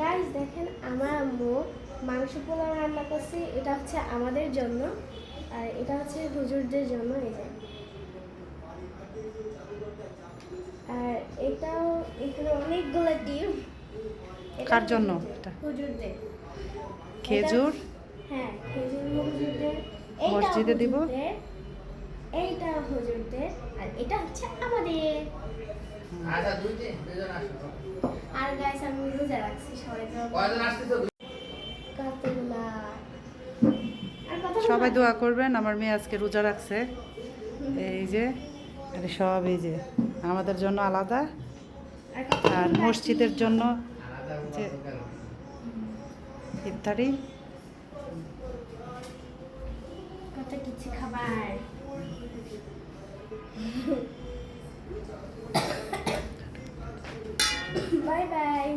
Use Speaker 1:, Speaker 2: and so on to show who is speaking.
Speaker 1: Guys দেখেন আমার আম্মু মাংস পোলাও রান্না করছে, এটা হচ্ছে আমাদের জন্য আর এটা হচ্ছে হুজুরদের জন্য। এই যে আর এটাও এখানে অনেকগুলো ডিম।
Speaker 2: কার জন্য এটা?
Speaker 1: হুজুরদের।
Speaker 2: খেজুর
Speaker 1: হ্যাঁ, খেজুর হুজুরদের। এইটা
Speaker 2: মসজিদে দিব।
Speaker 1: হুজুরদের, এইটা হুজুরদের আর এটা হচ্ছে আমাদের।
Speaker 3: আচ্ছা দুজন আসো।
Speaker 1: আর গাইস আমি রোজা রাখছি, সবাই
Speaker 3: কয়জন আসতেছো?
Speaker 1: কতগুলা আর কথা
Speaker 2: সবাই দোয়া করবেন, আমার মেয়ে আজকে রোজা রাখছে। এই যে আর সব এই যে আমাদের জন্য আলাদা আর মসজিদের জন্য
Speaker 3: আলাদা
Speaker 2: যে
Speaker 3: কেন?
Speaker 2: ইফতারি।
Speaker 1: কত কিছু খাবার। Bye bye.